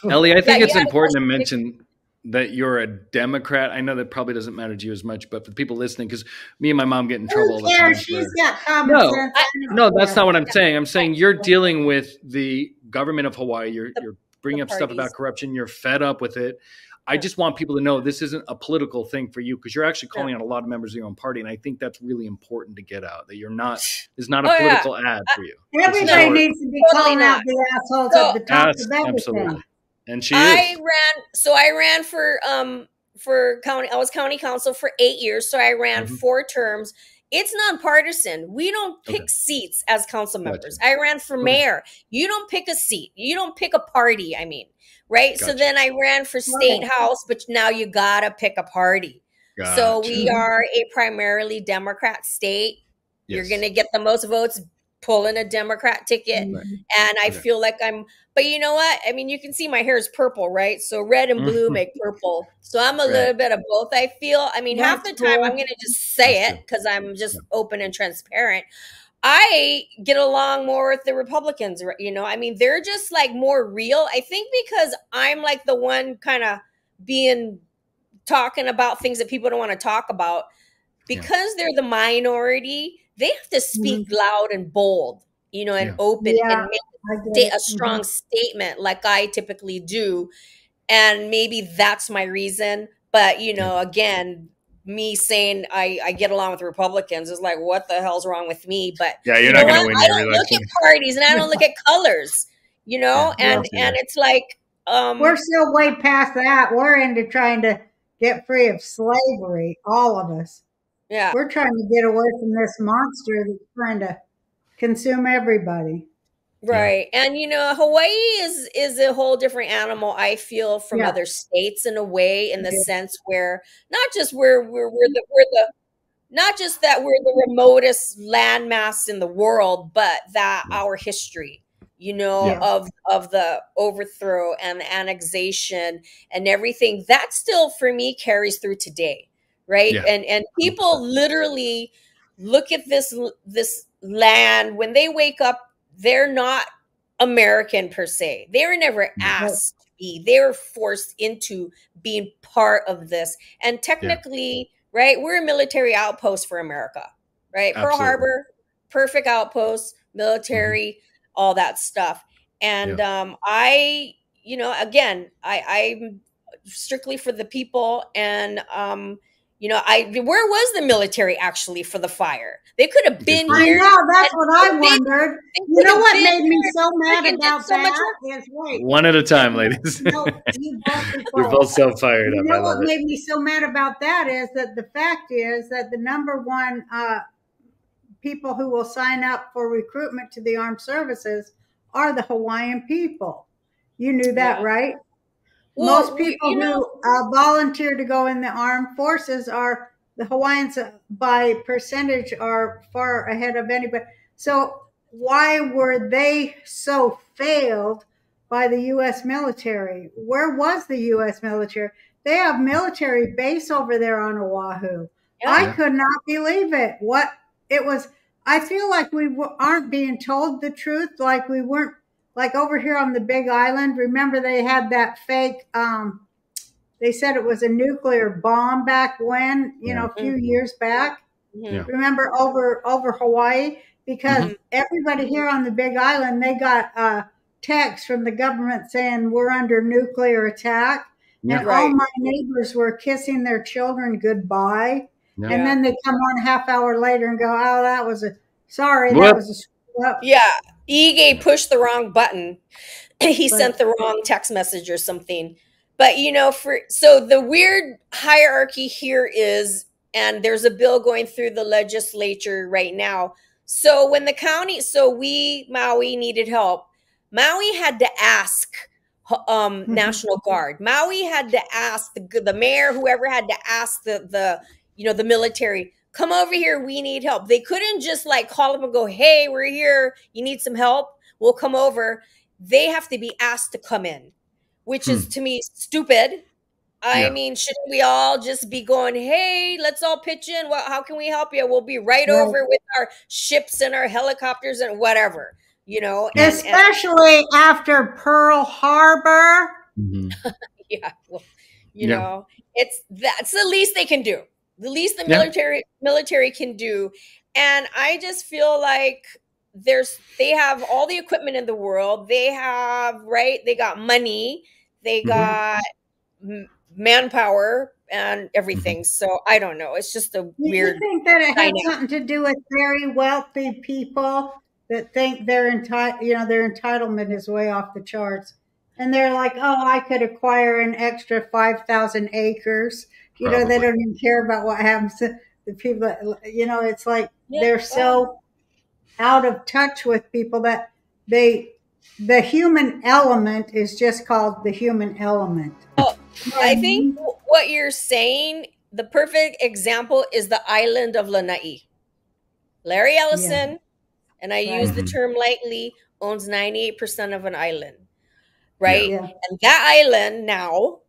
Ellie, I think it's important to mention that you're a Democrat. I know that probably doesn't matter to you as much, but for the people listening, because me and my mom get in trouble all the time. She's got common sense. No, that's not what I'm saying. I'm saying you're dealing with the government of Hawaii. You're bringing up stuff about corruption. You're fed up with it. I just want people to know this isn't a political thing for you, because you're actually calling out a lot of members of your own party. And I think that's really important to get out, that you're not, it's not a political ad for you. Everybody needs to be calling out the assholes at the top of everything. Absolutely. And I ran for county. I was county council for 8 years. So I ran 4 terms. It's nonpartisan. We don't pick seats as council members. I ran for mayor. You don't pick a seat. You don't pick a party. I mean, right? So then I ran for state house, but now you gotta pick a party. So we are a primarily Democrat state. You're gonna get the most votes pulling a Democrat ticket. And I feel like but you know what? I mean, you can see my hair is purple, right? So red and blue make purple. So I'm a little bit of both, I feel. I mean, half the time I'm going to just say it because I'm just open and transparent. I get along more with the Republicans, you know? I mean, they're just like more real. I think because I'm like the one kind of talking about things that people don't want to talk about. Because they're the minority, they have to speak loud and bold, you know, and open and make a strong statement like I typically do. And maybe that's my reason. But, you know, again, me saying I get along with Republicans is like, what the hell's wrong with me? But you're not going to win. I don't look at parties and I don't look at colors, you know, and it's like. We're still way past that. We're into trying to get free of slavery, all of us. Yeah. We're trying to get away from this monster that's trying to consume everybody. Right. And, you know, Hawaii is a whole different animal, I feel, from other states in a way, in the sense where not just we're not just that we're the remotest landmass in the world, but that our history, you know, of the overthrow and the annexation and everything that still for me carries through today. Right. And people literally look at this land when they wake up. They're not American per se. They were never asked to be. They were forced into being part of this. And technically, right, we're a military outpost for America, right? Pearl Harbor, perfect outpost, military, all that stuff. And I, you know, again, I'm strictly for the people. And you know, where was the military actually for the fire? They could have been here. I know, that's what I wondered. You know what made me so mad about that is, wait. One at a time, ladies. You're both so fired up. You know what made me so mad about that is that the fact is that the number one people who will sign up for recruitment to the armed services are the Hawaiian people. You knew that, right? Well, most people who volunteer to go in the armed forces are the Hawaiians by percentage are far ahead of anybody. So why were they so failed by the U.S. military? Where was the U.S. military? They have military base over there on Oahu. I could not believe it. What it was. I feel like we aren't being told the truth. Like we weren't. Like over here on the Big Island, remember they had that fake, they said it was a nuclear bomb back when, you know, a few years back. Remember over Hawaii? Because everybody here on the Big Island, they got a text from the government saying we're under nuclear attack. And all my neighbors were kissing their children goodbye. And then they come on a half hour later and go, oh, that was a screw up. Ige pushed the wrong button. He sent the wrong text message or something. But, you know, so the weird hierarchy here is, and there's a bill going through the legislature right now. So when the county, Maui needed help. Maui had to ask National Guard. Maui had to ask the mayor, whoever had to ask the military, come over here, we need help. They couldn't just like call them and go, hey, we're here, you need some help, we'll come over. They have to be asked to come in, which is to me stupid. I mean, shouldn't we all just be going, hey, let's all pitch in? Well, how can we help you? We'll be right over with our ships and our helicopters and whatever, you know. Especially after Pearl Harbor. Yeah, well, you know, that's the least they can do. The least the military can do. And I just feel like they have all the equipment in the world. They have, they got money, they got manpower and everything. So I don't know. It's just a weird. You think that it has something to do with very wealthy people that think their entitlement is way off the charts, and they're like, "Oh, I could acquire an extra 5,000 acres." You know, they don't even care about what happens to the people. It's like they're so out of touch with people that the human element is just called the human element. Oh, I think what you're saying, the perfect example is the island of Lanai. Larry Ellison, and I use the term lightly, owns 98% of an island, right? Yeah. And that island now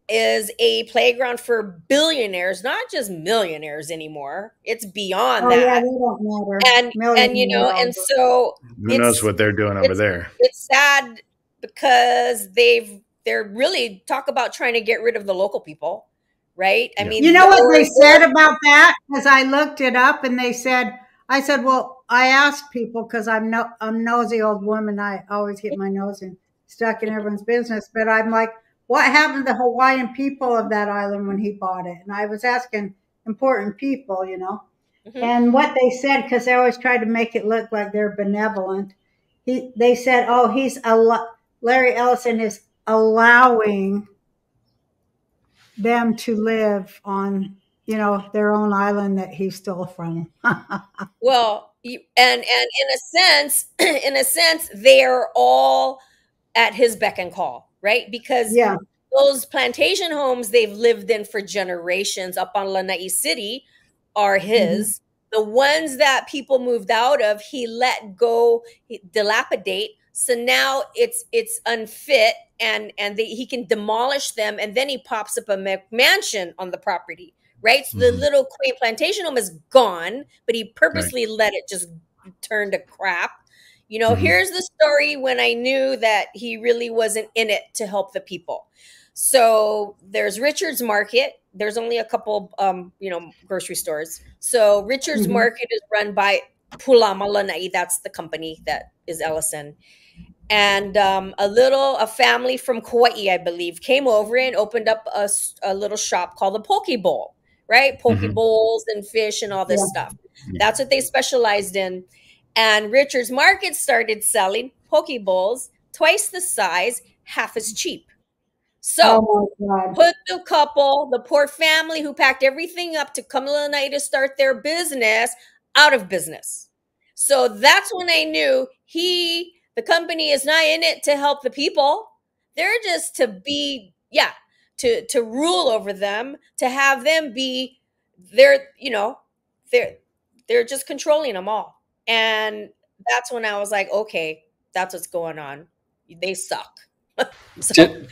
is a playground for billionaires, not just millionaires anymore. It's beyond that. Yeah, they don't matter. And so who knows what they're doing over there? It's sad because they're really talk about trying to get rid of the local people, right? I mean, you know what they said about that? Because I looked it up, and I said, well, I asked people because I'm nosy old woman. I always get my nose stuck in everyone's business, but I'm like, what happened to the Hawaiian people of that island when he bought it? And I was asking important people, and what they said, because they always tried to make it look like they're benevolent. They said, Larry Ellison is allowing them to live on, their own island that he stole from. Well, and in a sense, they are all at his beck and call, right? Because those plantation homes they've lived in for generations up on Lanai City are his. The ones that people moved out of, he let go, dilapidate. So now it's unfit, and he can demolish them, and then he pops up a mansion on the property, right? So the little quaint plantation home is gone, but he purposely let it just turn to crap. Here's the story when I knew that he really wasn't in it to help the people. So there's Richard's Market. There's only a couple, grocery stores. So Richard's Market is run by Pulama Lanai. That's the company that is Ellison. And a family from Kauai, I believe, came over and opened up a little shop called the Poke Bowl, right? Poke bowls and fish and all this stuff. That's what they specialized in. And Richard's Market started selling poke bowls twice the size, half as cheap. So put the poor family who packed everything up to come to Lanai to start their business out of business. So that's when I knew the company is not in it to help the people. They're just to be, to rule over them, to have them be, they're just controlling them all. And that's when I was like, okay, that's what's going on. They suck. So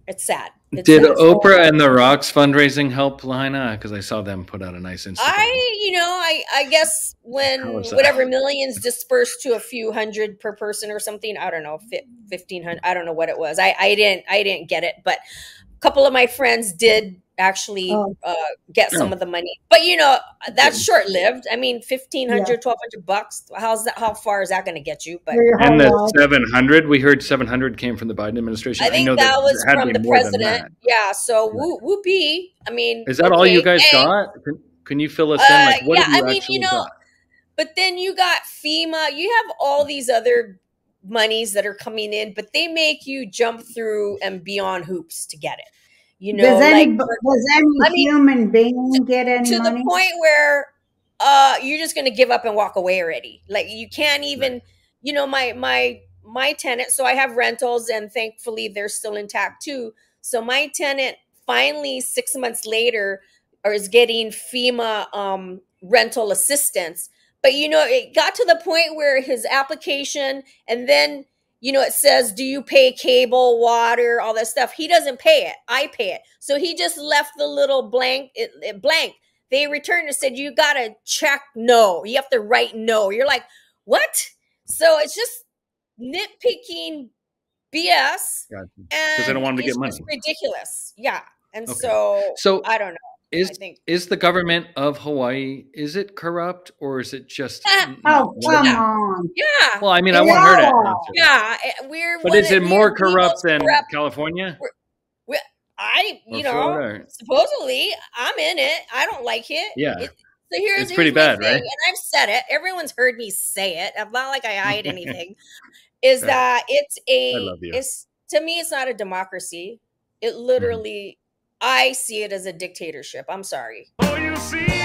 it's sad. Did Oprah and the Rock's fundraising help, Lahaina? Because I saw them put out a nice Instagram. I guess when whatever millions dispersed to a few hundred per person or something, I don't know, 1,500. I don't know what it was. I didn't get it, but a couple of my friends did actually get some of the money, but that's short lived. I mean, $1,500, $1,200. How far is that going to get you? But and the 700, we heard 700 came from the Biden administration. I think that was from the president. Yeah. So whoopee. I mean, is that all you guys got? Can you fill us in? Like, what have you actually got? But then you got FEMA. You have all these other monies that are coming in, but they make you jump through and beyond hoops to get it. Does any human being get any to money? The point where you're just going to give up and walk away already. Like you can't even, my tenant. So I have rentals, and thankfully they're still intact too. So my tenant finally 6 months later is getting FEMA rental assistance. But it got to the point where his application, and then it says, do you pay cable, water, all that stuff? He doesn't pay it. I pay it. So he just left the little blank. They returned and said, you got to check no. You have to write no. You're like, what? So it's just nitpicking BS. Gotcha. Because they don't want them to get money. It's ridiculous. Yeah. And so I don't know. Is the government of Hawaii, is it corrupt or is it just come on? Yeah. Well, I mean, I want her to answer. Yeah. But is it more corrupt than California? Supposedly I'm in it. I don't like it. Yeah. So here's pretty bad, right? And I've said it. Everyone's heard me say it. I'm not like I hide anything. Is that to me, it's not a democracy. It literally, I see it as a dictatorship. I'm sorry. Oh, you see